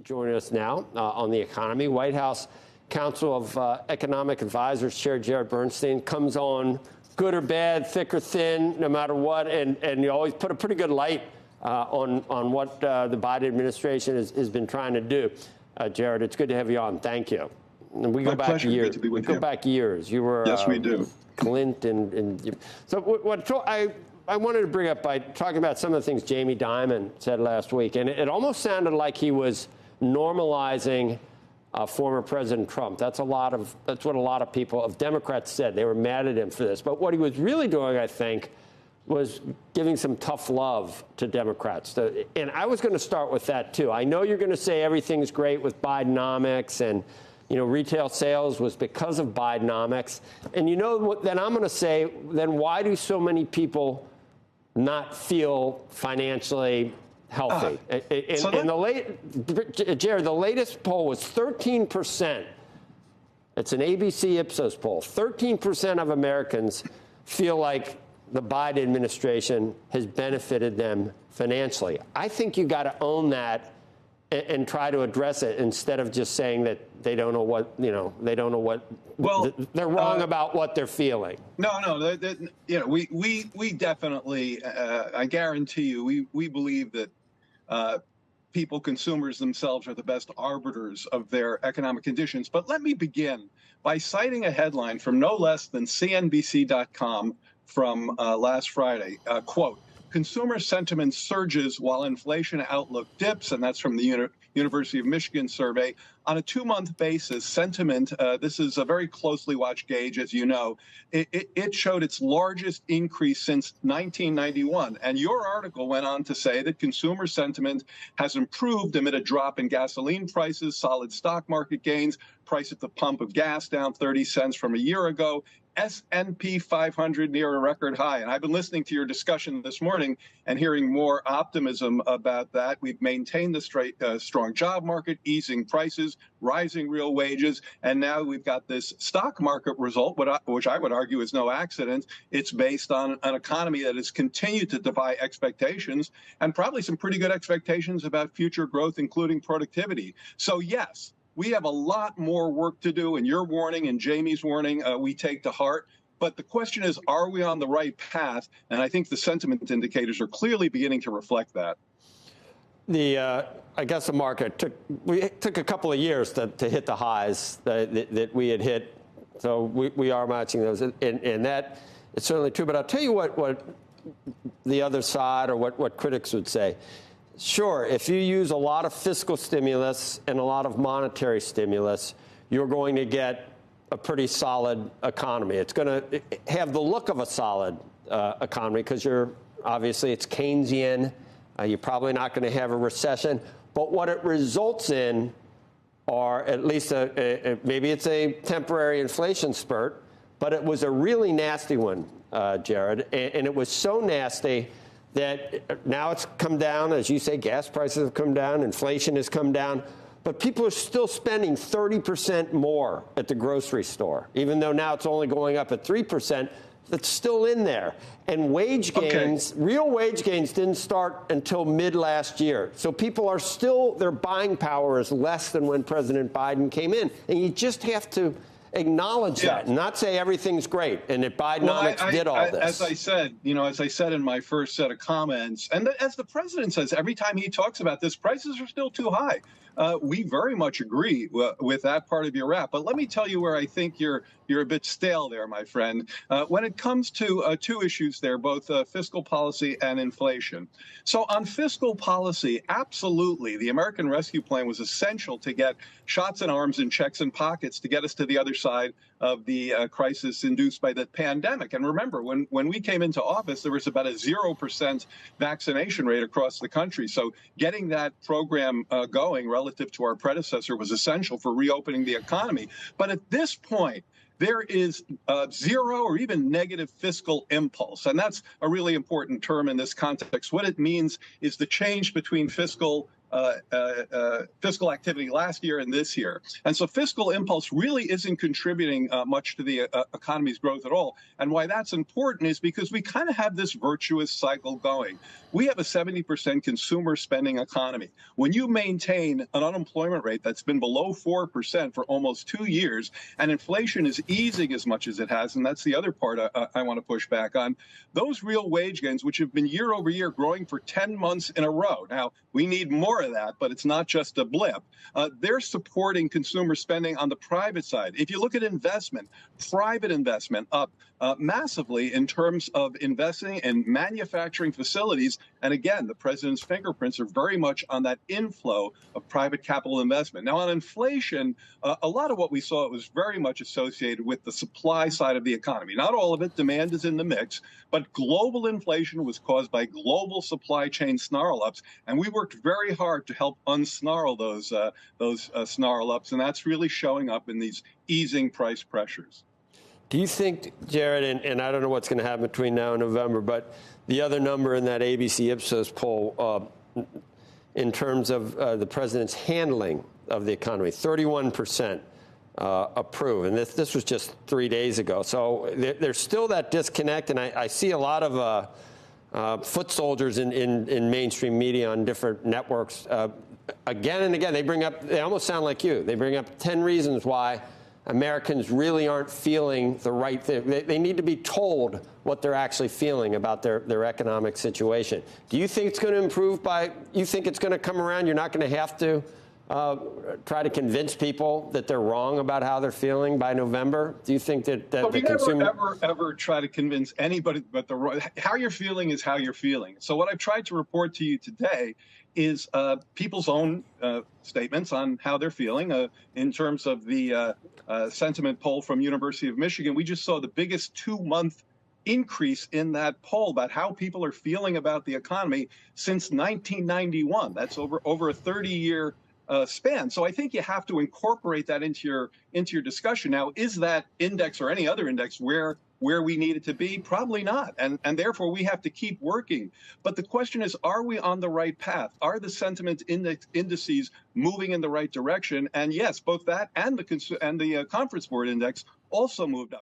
joining us now on the economy. White House Council of Economic Advisors Chair Jared Bernstein comes on good or bad, thick or thin, no matter what, and you always put a pretty good light on what the Biden administration has been trying to do. Jared, it's good to have you on. Thank you. And we go back years. We go back years. You were yes, we do. Clint and so what I wanted to bring up by talking about some of the things Jamie Dimon said last week, and it almost sounded like he was normalizing former President Trump. That's what a lot of people, of Democrats, said. They were mad at him for this. But what he was really doing, I think, was giving some tough love to Democrats. And I was going to start with that, too. I know you're going to say everything's great with Bidenomics and, you know, retail sales was because of Bidenomics. And you know what, then I'm going to say, then why do so many people not feel financially healthy? Jared, the latest poll was 13%. It's an ABC Ipsos poll. 13% of Americans feel like the Biden administration has benefited them financially. I think you got to own that and try to address it instead of just saying that they don't know what, you know, they don't know what, well, they're wrong about what they're feeling. No, you know, we definitely, I guarantee you, we believe that people, consumers themselves, are the best arbiters of their economic conditions. But let me begin by citing a headline from no less than CNBC.com from last Friday. Quote, consumer sentiment surges while inflation outlook dips, and that's from the University of Michigan survey. On a 2-month basis, sentiment, this is a very closely watched gauge, as you know, it showed its largest increase since 1991. And your article went on to say that consumer sentiment has improved amid a drop in gasoline prices, solid stock market gains, price at the pump of gas down 30 cents from a year ago, S&P 500 near a record high. And I've been listening to your discussion this morning and hearing more optimism about that. We've maintained the strong job market, easing prices, rising real wages, and now we've got this stock market result, which I would argue is no accident. It's based on an economy that has continued to defy expectations and probably some pretty good expectations about future growth, including productivity. So yes, we have a lot more work to do, and your warning and Jamie's warning we take to heart. But the question is, are we on the right path? And I think the sentiment indicators are clearly beginning to reflect that. I guess the market took a couple of years to hit the highs that we had hit. So we are matching those. And that is certainly true. But I'll tell you what the other side, or what critics would say. Sure, if you use a lot of fiscal stimulus and a lot of monetary stimulus, you're going to get a pretty solid economy. It's going to have the look of a solid economy because obviously it's Keynesian. You're probably not going to have a recession. But what it results in are at least maybe it's a temporary inflation spurt, but it was a really nasty one, Jared. And it was so nasty that now it's come down. As you say, gas prices have come down, inflation has come down, but people are still spending 30% more at the grocery store, even though now it's only going up at 3%. That's still in there. And wage gains, real wage gains didn't start until mid last year. So people are still, their buying power is less than when President Biden came in. And you just have to acknowledge that and not say everything's great and that Bidenomics did all this. As I said in my first set of comments, and as the president says, every time he talks about this, prices are still too high. We very much agree with that part of your rap. But let me tell you where I think you're a bit stale there, my friend. When it comes to two issues there, both fiscal policy and inflation. So on fiscal policy, absolutely, the American Rescue Plan was essential to get shots in arms and checks in pockets to get us to the other side of the crisis induced by the pandemic. And remember, when we came into office, there was about a 0% vaccination rate across the country. So getting that program going relative to our predecessor was essential for reopening the economy. But at this point, there is zero or even negative fiscal impulse. And that's a really important term in this context. What it means is the change between fiscal fiscal activity last year and this year. And so fiscal impulse really isn't contributing much to the economy's growth at all. And why that's important is because we kind of have this virtuous cycle going. We have a 70% consumer spending economy. When you maintain an unemployment rate that's been below 4% for almost 2 years, and inflation is easing as much as it has, and that's the other part I want to push back on, those real wage gains, which have been year over year growing for 10 months in a row. Now, we need more of that, but it's not just a blip. They're supporting consumer spending on the private side. If you look at investment, private investment up massively in terms of investing in manufacturing facilities. And again, the president's fingerprints are very much on that inflow of private capital investment. Now, on inflation, a lot of what we saw was very much associated with the supply side of the economy. Not all of it, demand is in the mix, but global inflation was caused by global supply chain snarl-ups, and we worked very hard to help unsnarl those snarl-ups, and that's really showing up in these easing price pressures. Do you think, Jared, and I don't know what's going to happen between now and November, but the other number in that ABC Ipsos poll in terms of the president's handling of the economy, 31% approve. And this was just 3 days ago. So there's still that disconnect, and I see a lot of foot soldiers in mainstream media on different networks. Again and again, they almost sound like you. They bring up 10 reasons why Americans really aren't feeling the right thing. They need to be told what they're actually feeling about their economic situation. Do you think it's going to improve you think it's going to come around? You're not going to have to try to convince people that they're wrong about how they're feeling by November? Do you think that the consumer... We never try to convince anybody, but how you're feeling is how you're feeling. So what I've tried to report to you today is people's own statements on how they're feeling. In terms of the sentiment poll from University of Michigan, we just saw the biggest 2-month increase in that poll about how people are feeling about the economy since 1991. That's over a 30-year span. So I think you have to incorporate that into your discussion. Now, is that index or any other index where we need it to be? Probably not. And therefore, we have to keep working. But the question is, are we on the right path? Are the sentiment indices moving in the right direction? And yes, both that and the Conference Board Index also moved up.